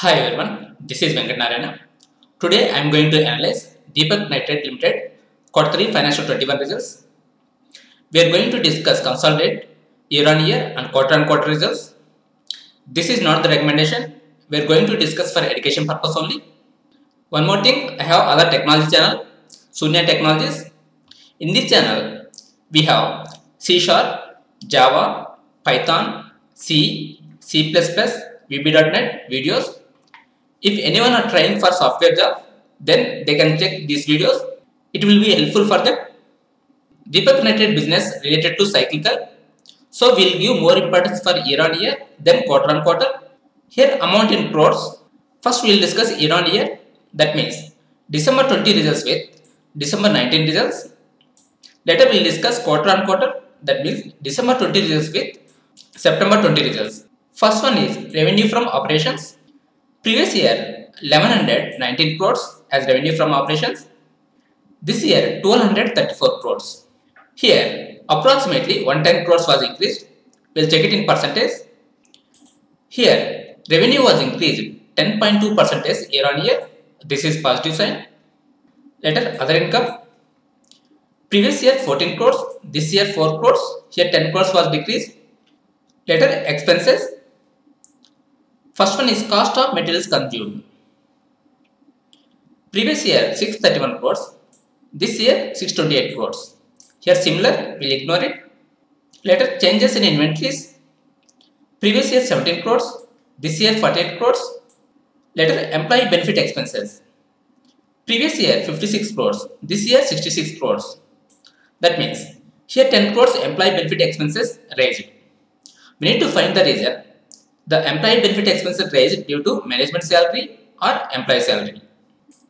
Hi everyone, this is Venkat Narayana. Today I am going to analyze Deepak Nitrite Limited Q3 Financial 21 results. We are going to discuss consolidated year-on-year and quarter-on-quarter results. This is not the recommendation. We are going to discuss for education purpose only. One more thing, I have other technology channel, Sunya Technologies. In this channel, we have C Sharp, Java, Python, C, C++, VB.NET videos. If anyone are trying for software job, then they can check these videos. It will be helpful for them. Deepak Nitrite business related to cyclical. So we will give more importance for year on year than quarter on quarter. Here amount in crores. First we will discuss year on year. That means December 20 results with December 19 results. Later we will discuss quarter on quarter. That means December 20 results with September 20 results. First one is revenue from operations. Previous year 1119 crores as revenue from operations. This year 1234 crores. Here approximately 110 crores was increased. We will check it in percentage. Here revenue was increased 10.2% year on year. This is positive sign. Later other income. Previous year 14 crores. This year 4 crores. Here 10 crores was decreased. Later expenses. First one is cost of materials consumed. Previous year 631 crores. This year 628 crores. Here similar, we will ignore it. Later changes in inventories. Previous year 17 crores. This year 48 crores. Later employee benefit expenses. Previous year 56 crores. This year 66 crores. That means here 10 crores employee benefit expenses raised. We need to find the reason. The employee benefit expenses raised due to management salary or employee salary.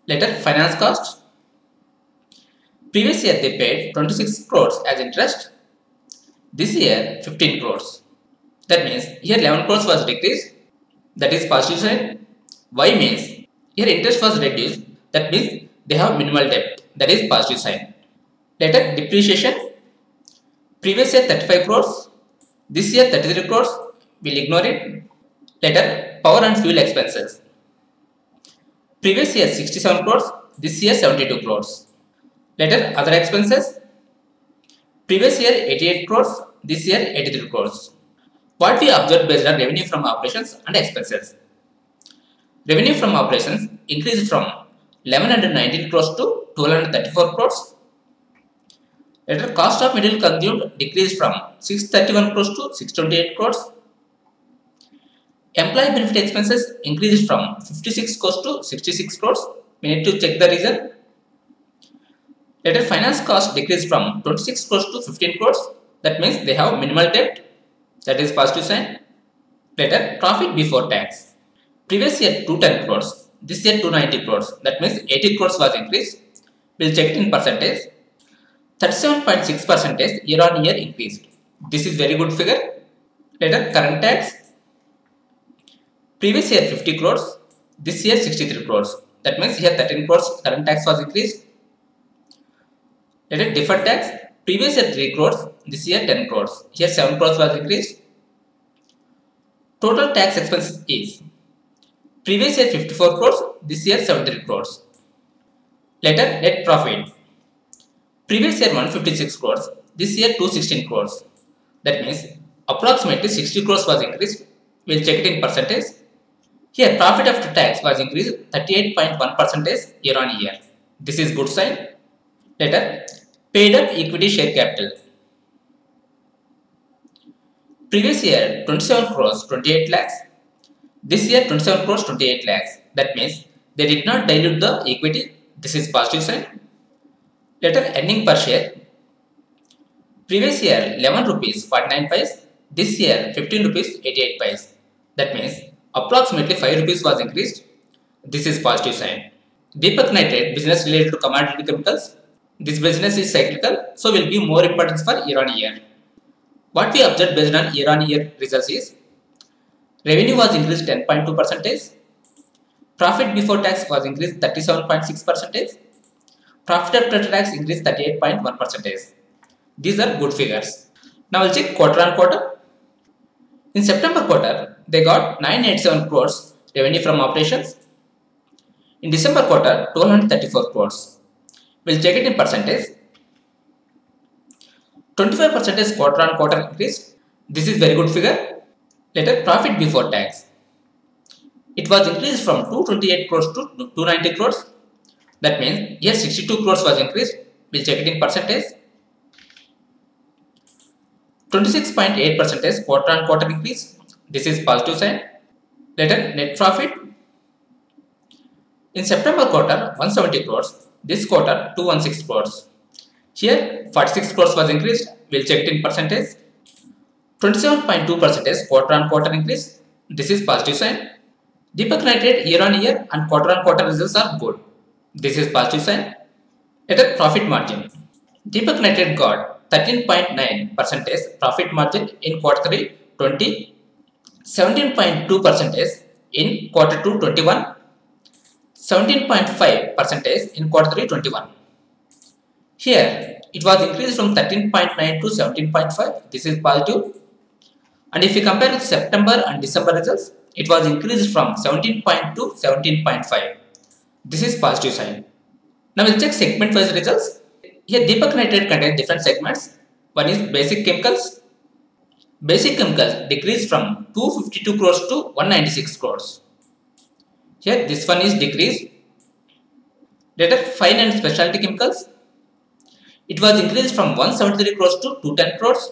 Later, finance cost. Previous year they paid 26 crores as interest. This year 15 crores. That means here 11 crores was decreased. That is positive sign. Y means here interest was reduced. That means they have minimal debt. That is positive sign. Later, depreciation. Previous year 35 crores. This year 33 crores. We will ignore it. Later, power and fuel expenses. Previous year 67 crores. This year 72 crores. Later, other expenses. Previous year 88 crores. This year 83 crores. What we observed based on revenue from operations and expenses. Revenue from operations increased from 1119 crores to 1234 crores. Later, cost of material consumed decreased from 631 crores to 628 crores. Employee benefit expenses increased from 56 crores to 66 crores. We need to check the reason. Later, finance cost decreased from 26 crores to 15 crores. That means they have minimal debt. That is positive sign. Later, profit before tax. Previous year 210 crores. This year 290 crores. That means 80 crores was increased. We will check it in percentage. 37.6% year on year increased. This is very good figure. Later, current tax. Previous year 50 crores. This year 63 crores. That means here 13 crores current tax was increased. Later, deferred tax. Previous year 3 crores. This year 10 crores. Here 7 crores was increased. Total tax expense is previous year 54 crores. This year 73 crores. Later, net profit. Previous year 156 crores. This year 216 crores. That means approximately 60 crores was increased. We will check it in percentage. Here profit after tax was increased 38.1% year on year. This is good sign. Later, paid up equity share capital. Previous year 27 crores 28 lakhs. This year 27 crores 28 lakhs. That means they did not dilute the equity. This is positive sign. Later, earning per share. Previous year 11 rupees 49 paise. This year 15 rupees 88 paise. That means approximately 5 rupees was increased. This is positive sign. Deepak Nitrite business related to commodity chemicals. This business is cyclical, so will give more importance for year on year. What we observed based on year on year results is revenue was increased 10.2%. Profit before tax was increased 37.6%. Profit after tax increased 38.1%. These are good figures. Now we'll check quarter on quarter. In September quarter, they got 987 crores revenue from operations. In December quarter, 234 crores. We'll check it in percentage. 25% quarter on quarter increase. This is very good figure. Later, profit before tax. It was increased from 228 crores to 290 crores. That means here 62 crores was increased. We'll check it in percentage. 26.8% quarter on quarter increase. This is positive sign. Later, net profit. In September quarter, 170 crores. This quarter, 216 crores. Here, 46 crores was increased. We'll check it in percentage. 27.2% quarter on quarter increase. This is positive sign. Deepak Nitrite year on year and quarter on quarter results are good. This is positive sign. Later, profit margin. Deepak Nitrite got 13.9% profit margin in quarter 3 20, 17.2% in quarter 2 21, 17.5% in quarter 3 21. Here it was increased from 13.9 to 17.5. This is positive. And if we compare with September and December results, it was increased from 17.2 to 17.5. This is positive sign. Now we'll check segment wise results. Here Deepak Nitrite contains different segments. One is basic chemicals. Basic chemicals decreased from 252 crores to 196 crores. Here this one is decreased. Later, fine and specialty chemicals. It was increased from 173 crores to 210 crores.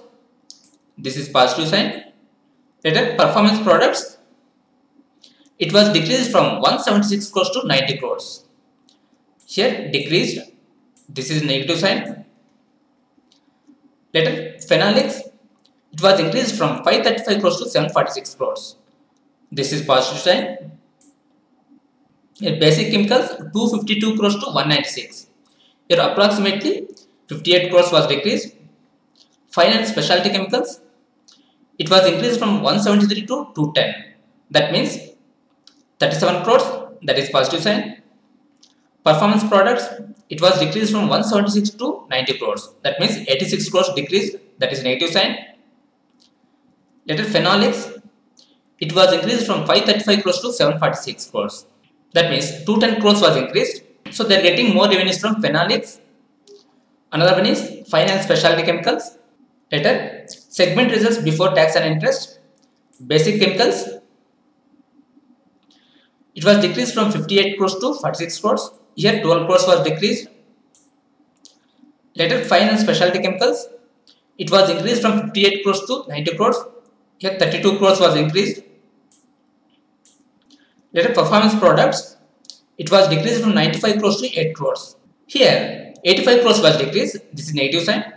This is positive sign. Later, performance products. It was decreased from 176 crores to 90 crores. Here decreased. This is negative sign. Later, phenolics. It was increased from 535 crores to 746 crores. This is positive sign. Here basic chemicals 252 crores to 196. Here approximately 58 crores was decreased. Fine and specialty chemicals. It was increased from 173 to 210. That means 37 crores. That is positive sign. Performance products. It was decreased from 176 to 90 crores. That means 86 crores decreased. That is negative sign. Later phenolics. It was increased from 535 crores to 746 crores. That means 210 crores was increased. So they are getting more revenues from phenolics. Another one is fine and specialty chemicals. Later, segment results before tax and interest. Basic chemicals. It was decreased from 58 crores to 46 crores. Here 12 crores was decreased. Later, fine and specialty chemicals. It was increased from 58 crores to 90 crores. Here 32 crores was increased. Later, performance products. It was decreased from 95 crores to 8 crores. Here 85 crores was decreased. This is negative sign.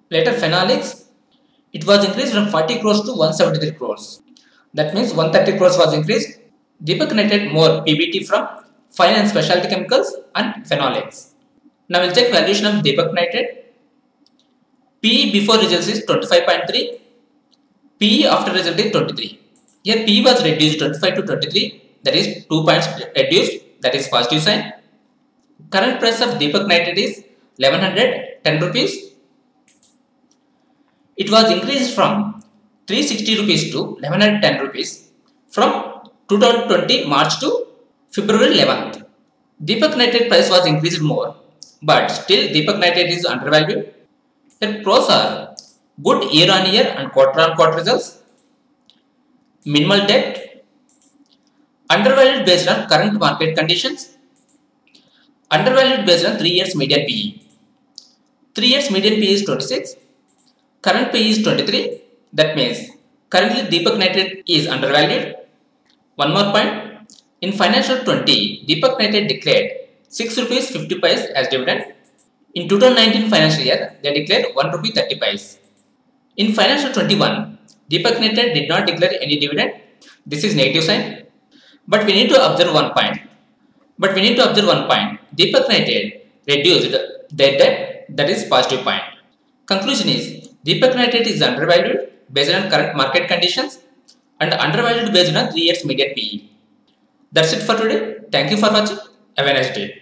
Later, phenolics. It was increased from 40 crores to 173 crores. That means 130 crores was increased. Deepak Nitrite more PBT from fine and specialty chemicals and phenolics. Now we'll check valuation of Deepak Nitrite. PE before results is 25.3. PE after result is 23. Here PE was reduced 25 to 23. That is 2 points reduced. That is positive sign. Current price of Deepak Nitrite is 1110 rupees. It was increased from 360 rupees to 1110 rupees from 2020 March to February 11th. Deepak Nitrite price was increased more, but still Deepak Nitrite is undervalued. Here pros are good year on year and quarter on quarter results, minimal debt, undervalued based on current market conditions, undervalued based on 3 years median PE. 3 years median PE is 26, current PE is 23. That means currently Deepak Nitrite is undervalued. One more point, in financial 20, Deepak Nitrite declared 6 rupees 50 paise as dividend. In 2019 financial year, they declared 1 rupee 30 paise. In financial 21, Deepak Nitrite did not declare any dividend. This is negative sign. But we need to observe one point. Deepak Nitrite reduced their debt. That is positive point. Conclusion is Deepak Nitrite is undervalued based on current market conditions and undervalued based on 3 years median PE. That's it for today. Thank you for watching. Have a nice day.